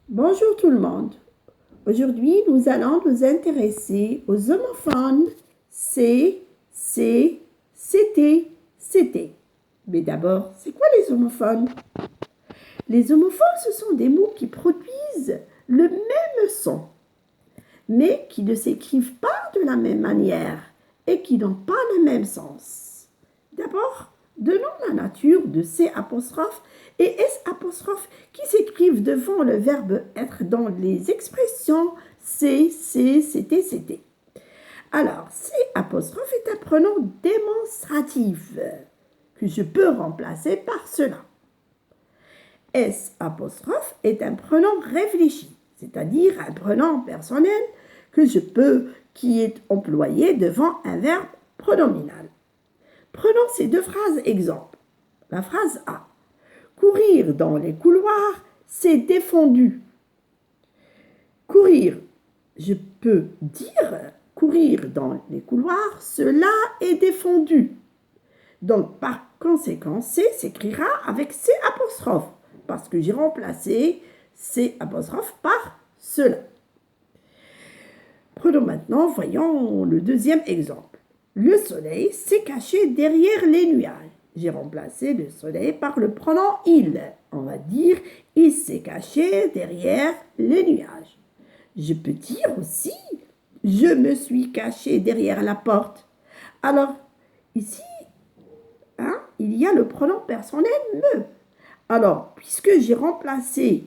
Bonjour tout le monde. Aujourd'hui, nous allons nous intéresser aux homophones C, CT, CT. Mais d'abord, c'est quoi les homophones? Les homophones, ce sont des mots qui produisent le même son, mais qui ne s'écrivent pas de la même manière et qui n'ont pas le même sens. D'abord, donnons la nature de C apostrophe et S apostrophe qui s'écrivent devant le verbe être dans les expressions C, CT, CT. Alors, C apostrophe est un pronom démonstratif que je peux remplacer par cela. S apostrophe est un pronom réfléchi, c'est-à-dire un pronom personnel qui est employé devant un verbe pronominal. Prenons ces deux phrases exemples. La phrase A. Courir dans les couloirs, c'est défendu. Courir, je peux dire courir dans les couloirs, cela est défendu. Donc, par conséquent, C s'écrira avec C apostrophe, parce que j'ai remplacé C apostrophe par cela. Prenons maintenant, voyons le deuxième exemple. Le soleil s'est caché derrière les nuages. J'ai remplacé le soleil par le pronom il. On va dire il s'est caché derrière les nuages. Je peux dire aussi je me suis caché derrière la porte. Alors, ici, il y a le pronom personnel me. Alors, puisque j'ai remplacé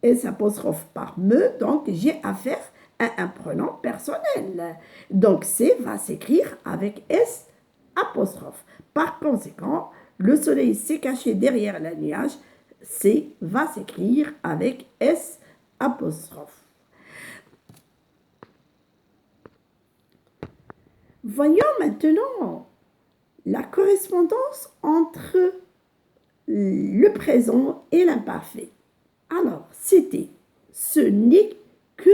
S apostrophe par me, donc j'ai affaire à un pronom personnel. Donc, C va s'écrire avec S apostrophe. Par conséquent, le soleil s'est caché derrière le nuage. C va s'écrire avec S apostrophe. Voyons maintenant la correspondance entre le présent et l'imparfait. Alors, c'était, ce n'est que,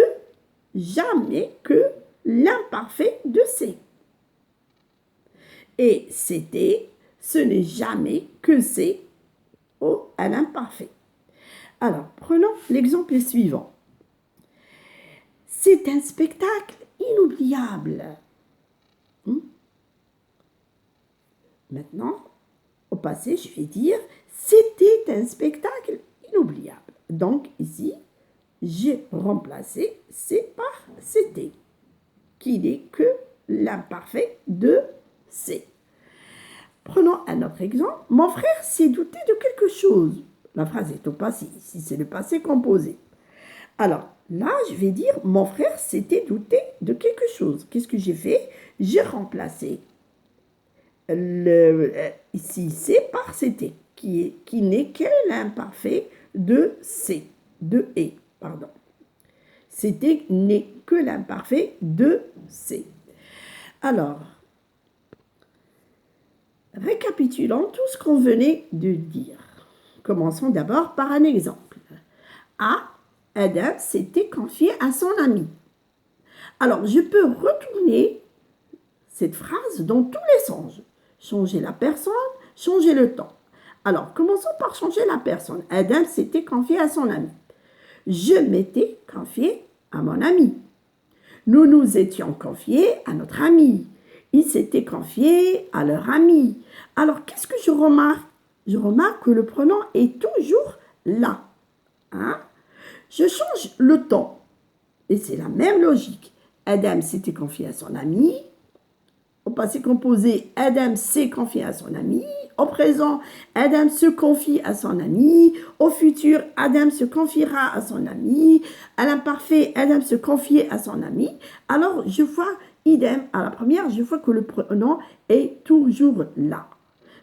jamais que l'imparfait de c'est. Et c'était, ce n'est jamais que c'est à l'imparfait. Alors, prenons l'exemple suivant. C'est un spectacle inoubliable. Maintenant, au passé, je vais dire c'était un spectacle inoubliable. Donc ici, j'ai remplacé c'est par c'était, qui n'est que l'imparfait de c'est. Prenons un autre exemple. Mon frère s'est douté de quelque chose. La phrase est au passé. Ici, c'est le passé composé. Alors, là, je vais dire mon frère s'était douté de quelque chose. Qu'est-ce que j'ai fait? J'ai remplacé ici c'est par c'était, qui n'est que l'imparfait de c'est, de et, pardon. C'était n'est que l'imparfait de c'est. Alors, récapitulons tout ce qu'on venait de dire. Commençons d'abord par un exemple. A. Adam s'était confié à son ami. Alors, je peux retourner cette phrase dans tous les sens. Changer la personne, changer le temps. Alors, commençons par changer la personne. Adam s'était confié à son ami. Je m'étais confié à mon ami. Nous nous étions confiés à notre ami. Ils s'étaient confiés à leur ami. Alors, qu'est-ce que je remarque? Je remarque que le pronom est toujours là. Je change le temps. Et c'est la même logique. Adam s'était confié à son ami. Au passé composé, Adam s'est confié à son ami. Au présent, Adam se confie à son ami. Au futur, Adam se confiera à son ami. À l'imparfait, Adam se confiait à son ami. Alors, je vois, idem, à la première, je vois que le pronom est toujours là.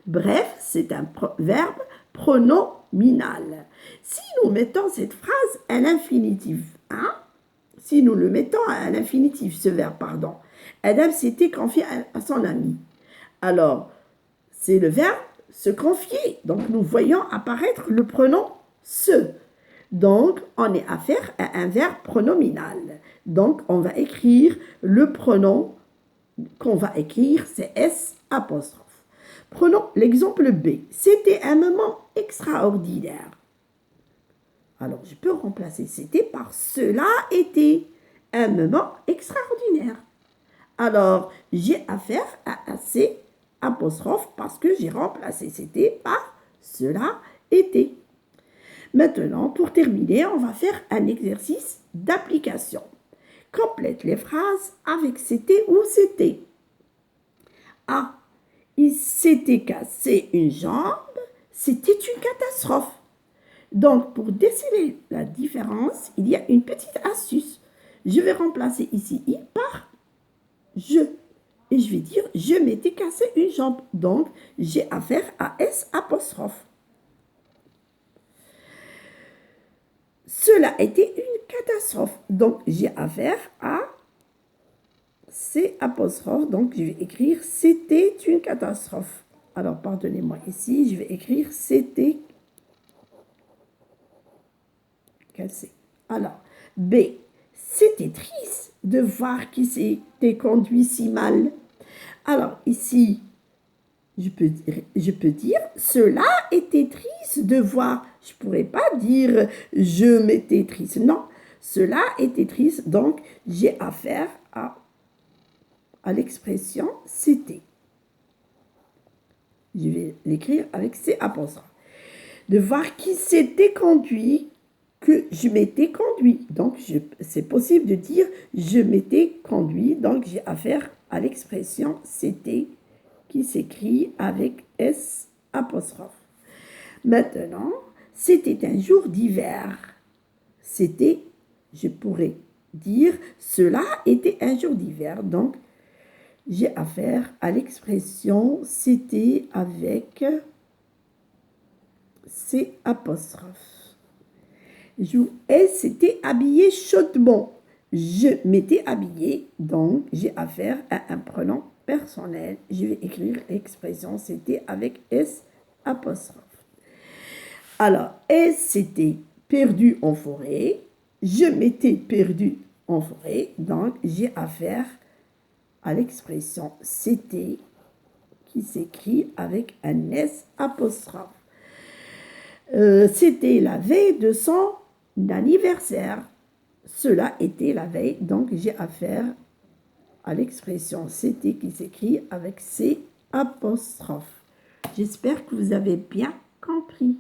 Bref, c'est un verbe pronominal. Si nous mettons cette phrase à l'infinitif, si nous le mettons à l'infinitif, ce verbe, pardon, Adam s'était confié à son ami. Alors, c'est le verbe se confier. Donc, nous voyons apparaître le pronom se. Donc, on est affaire à un verbe pronominal. Donc, on va écrire le pronom qu'on va écrire, c'est S apostrophe. Prenons l'exemple B. C'était un moment extraordinaire. Alors, je peux remplacer c'était par cela était un moment extraordinaire. Alors, j'ai affaire à un C apostrophe parce que j'ai remplacé c'était par cela était. Maintenant, pour terminer, on va faire un exercice d'application. Complète les phrases avec c'était ou c'était. A. Il s'était cassé une jambe, c'était une catastrophe. Donc, pour déceler la différence, il y a une petite astuce. Je vais remplacer ici I par je. Et je vais dire, je m'étais cassé une jambe. Donc, j'ai affaire à S apostrophe. Cela était une catastrophe. Donc, j'ai affaire à C apostrophe. Donc, je vais écrire, c'était une catastrophe. Alors, pardonnez-moi ici, je vais écrire, c'était cassé. Alors, B, c'était triste de voir qu'il s'était conduit si mal. Alors, ici, je peux dire, cela était triste de voir. Je ne pourrais pas dire, je m'étais triste. Non, cela était triste. Donc, j'ai affaire à l'expression c'était. Je vais l'écrire avec C apostrophe. De voir qui s'était conduit, que je m'étais conduit. Donc, c'est possible de dire je m'étais conduit. Donc, j'ai affaire à l'expression c'était qui s'écrit avec S apostrophe. Maintenant, c'était un jour d'hiver. C'était, je pourrais dire, cela était un jour d'hiver. Donc, j'ai affaire à l'expression c'était avec C apostrophe. Elle s'était habillée chaudement. Je m'étais habillée, donc j'ai affaire à un pronom personnel. Je vais écrire l'expression c'était avec S apostrophe. Alors, elle s'était perdue en forêt. Je m'étais perdue en forêt, donc j'ai affaire à l'expression c'était qui s'écrit avec un S apostrophe. C'était la veille de son anniversaire. Cela était la veille, donc j'ai affaire à l'expression c'était qui s'écrit avec C apostrophe. J'espère que vous avez bien compris.